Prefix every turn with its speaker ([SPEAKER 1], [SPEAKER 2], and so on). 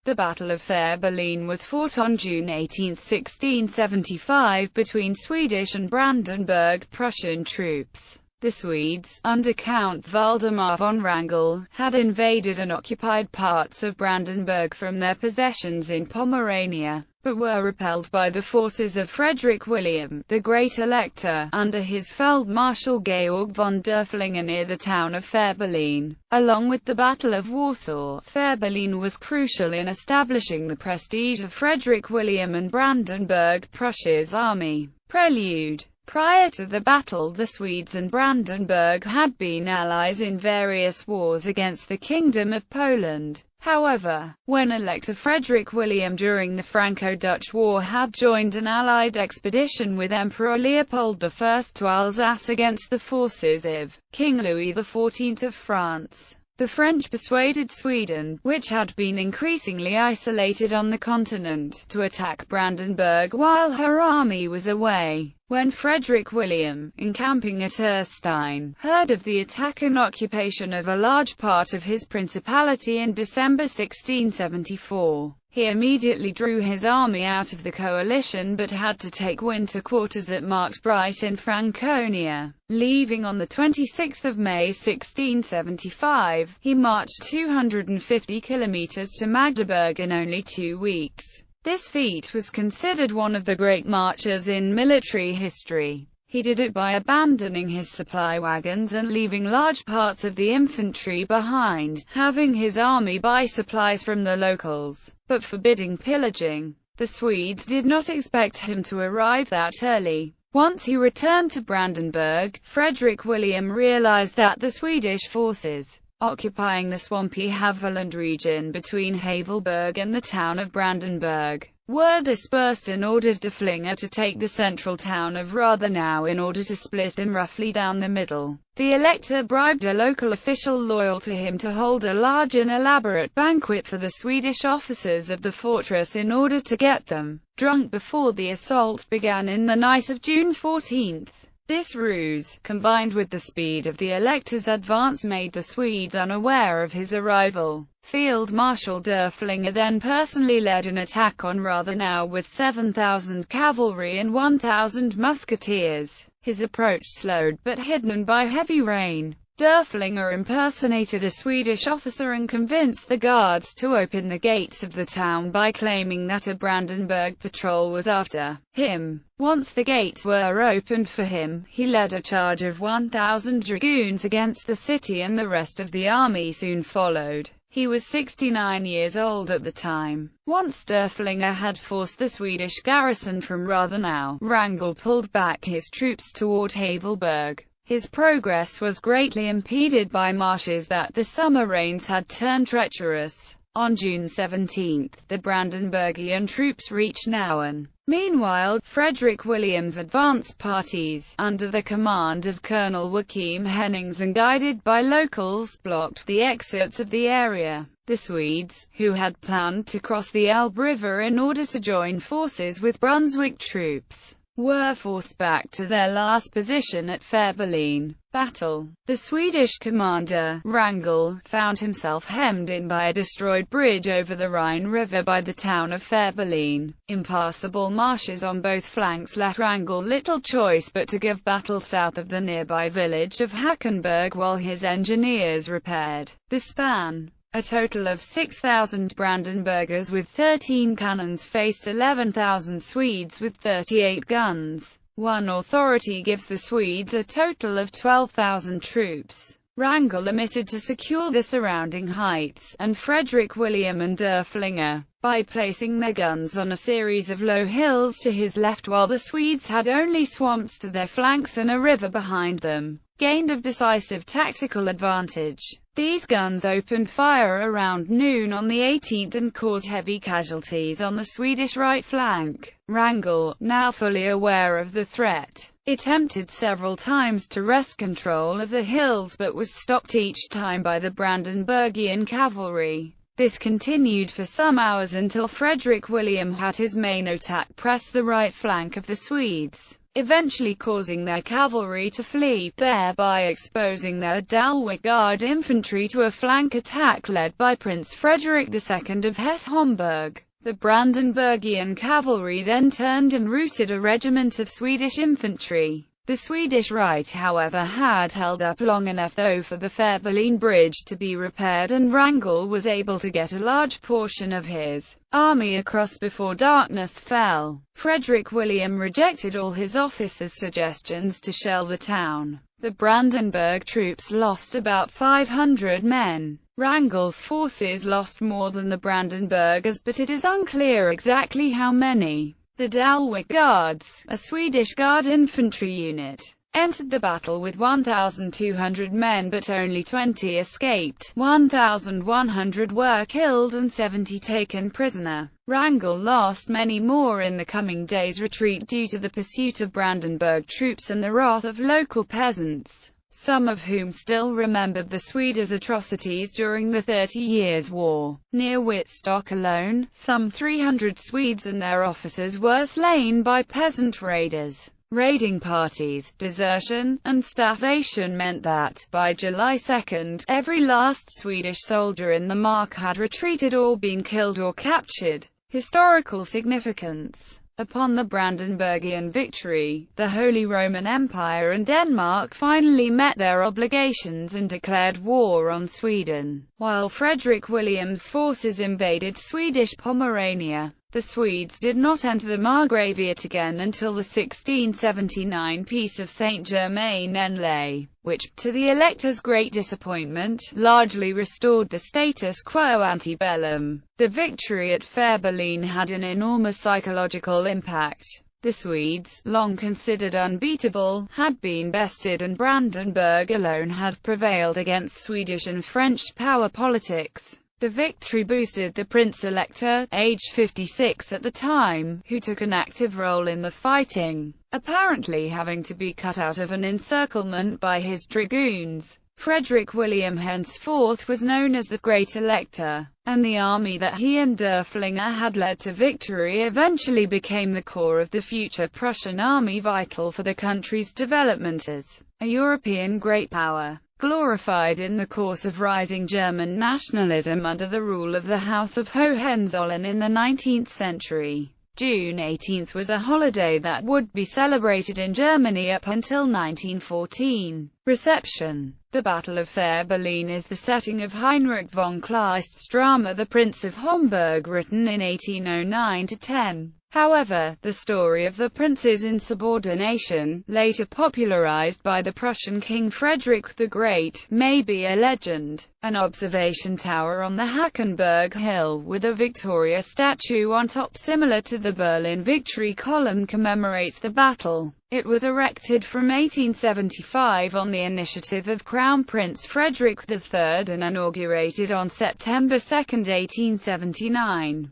[SPEAKER 1] The Battle of Fehrbellin was fought on June 18, 1675, between Swedish and Brandenburg-Prussian troops. The Swedes, under Count Valdemar von Wrangel, had invaded and occupied parts of Brandenburg from their possessions in Pomerania, but were repelled by the forces of Frederick William, the Great Elector, under his Feldmarschall Georg von Derfflinger near the town of Fehrbellin. Along with the Battle of Warsaw, Fehrbellin was crucial in establishing the prestige of Frederick William and Brandenburg-Prussia's army. Prelude. Prior to the battle, the Swedes and Brandenburg had been allies in various wars against the Kingdom of Poland. However, when Elector Frederick William during the Franco-Dutch War had joined an allied expedition with Emperor Leopold I to Alsace against the forces of King Louis XIV of France, the French persuaded Sweden, which had been increasingly isolated on the continent, to attack Brandenburg while her army was away. When Frederick William, encamping at Erstein, heard of the attack and occupation of a large part of his principality in December 1674, he immediately drew his army out of the coalition but had to take winter quarters at Marktbreit in Franconia. Leaving on 26 May 1675, he marched 250 kilometers to Magdeburg in only 2 weeks. This feat was considered one of the great marches in military history. He did it by abandoning his supply wagons and leaving large parts of the infantry behind, having his army buy supplies from the locals, but forbidding pillaging. The Swedes did not expect him to arrive that early. Once he returned to Brandenburg, Frederick William realized that the Swedish forces occupying the swampy Havelland region between Havelberg and the town of Brandenburg were dispersed and ordered Derfflinger to take the central town of Rathenau in order to split him roughly down the middle. The Elector bribed a local official loyal to him to hold a large and elaborate banquet for the Swedish officers of the fortress in order to get them drunk before the assault began in the night of June 14. This ruse, combined with the speed of the Elector's advance, made the Swedes unaware of his arrival. Field Marshal Derfflinger then personally led an attack on Rathenau with 7,000 cavalry and 1,000 musketeers. His approach slowed but hidden by heavy rain. Derfflinger impersonated a Swedish officer and convinced the guards to open the gates of the town by claiming that a Brandenburg patrol was after him. Once the gates were opened for him, he led a charge of 1,000 dragoons against the city and the rest of the army soon followed. He was 69 years old at the time. Once Derfflinger had forced the Swedish garrison from Rathenau, Wrangel pulled back his troops toward Havelberg. His progress was greatly impeded by marshes that the summer rains had turned treacherous. On June 17, the Brandenburgian troops reached Nauen. Meanwhile, Frederick William's advance parties, under the command of Colonel Joachim Hennings and guided by locals, blocked the exits of the area. The Swedes, who had planned to cross the Elbe River in order to join forces with Brunswick troops, were forced back to their last position at Fehrbellin. Battle. The Swedish commander, Wrangel, found himself hemmed in by a destroyed bridge over the Rhine River by the town of Fehrbellin. Impassable marshes on both flanks left Wrangel little choice but to give battle south of the nearby village of Hackenberg while his engineers repaired the span. A total of 6,000 Brandenburgers with 13 cannons faced 11,000 Swedes with 38 guns. One authority gives the Swedes a total of 12,000 troops. Wrangel omitted to secure the surrounding heights, and Frederick William and Derfflinger, by placing their guns on a series of low hills to his left while the Swedes had only swamps to their flanks and a river behind them, gained a decisive tactical advantage. These guns opened fire around noon on the 18th and caused heavy casualties on the Swedish right flank. Wrangel, now fully aware of the threat, attempted several times to wrest control of the hills but was stopped each time by the Brandenburgian cavalry. This continued for some hours until Frederick William had his main attack press the right flank of the Swedes. eventually causing their cavalry to flee, thereby exposing their Dalwick Guard infantry to a flank attack led by Prince Frederick II of Hesse-Homburg. The Brandenburgian cavalry then turned and routed a regiment of Swedish infantry. The Swedish right, however, had held up long enough though for the Fehrbellin bridge to be repaired, and Wrangel was able to get a large portion of his army across before darkness fell. Frederick William rejected all his officers' suggestions to shell the town. The Brandenburg troops lost about 500 men. Wrangel's forces lost more than the Brandenburgers, but it is unclear exactly how many. The Dalwick Guards, a Swedish Guard infantry unit, entered the battle with 1,200 men, but only 20 escaped. 1,100 were killed and 70 taken prisoner. Wrangel lost many more in the coming days' retreat due to the pursuit of Brandenburg troops and the wrath of local peasants, some of whom still remembered the Swedes' atrocities during the 30 Years' War. Near Wittstock alone, some 300 Swedes and their officers were slain by peasant raiders. Raiding parties, desertion, and starvation meant that, by July 2, every last Swedish soldier in the Mark had retreated or been killed or captured. Historical significance. Upon the Brandenburgian victory, the Holy Roman Empire and Denmark finally met their obligations and declared war on Sweden. While Frederick William's forces invaded Swedish Pomerania, the Swedes did not enter the Margraviate again until the 1679 Peace of Saint-Germain-en-Laye, which, to the Elector's great disappointment, largely restored the status quo ante bellum. The victory at Fehrbellin had an enormous psychological impact. The Swedes, long considered unbeatable, had been bested, and Brandenburg alone had prevailed against Swedish and French power politics. The victory boosted the Prince-Elector, aged 56 at the time, who took an active role in the fighting, apparently having to be cut out of an encirclement by his dragoons. Frederick William henceforth was known as the Great Elector, and the army that he and Derfflinger had led to victory eventually became the core of the future Prussian army, vital for the country's development as a European great power. Glorified in the course of rising German nationalism under the rule of the House of Hohenzollern in the 19th century. June 18 was a holiday that would be celebrated in Germany up until 1914. Reception. The Battle of Fehrbellin is the setting of Heinrich von Kleist's drama The Prince of Homburg, written in 1809–10. However, the story of the prince's insubordination, later popularized by the Prussian King Frederick the Great, may be a legend. An observation tower on the Hackenberg Hill, with a Victoria statue on top similar to the Berlin Victory Column, commemorates the battle. It was erected from 1875 on the initiative of Crown Prince Frederick III and inaugurated on September 2, 1879.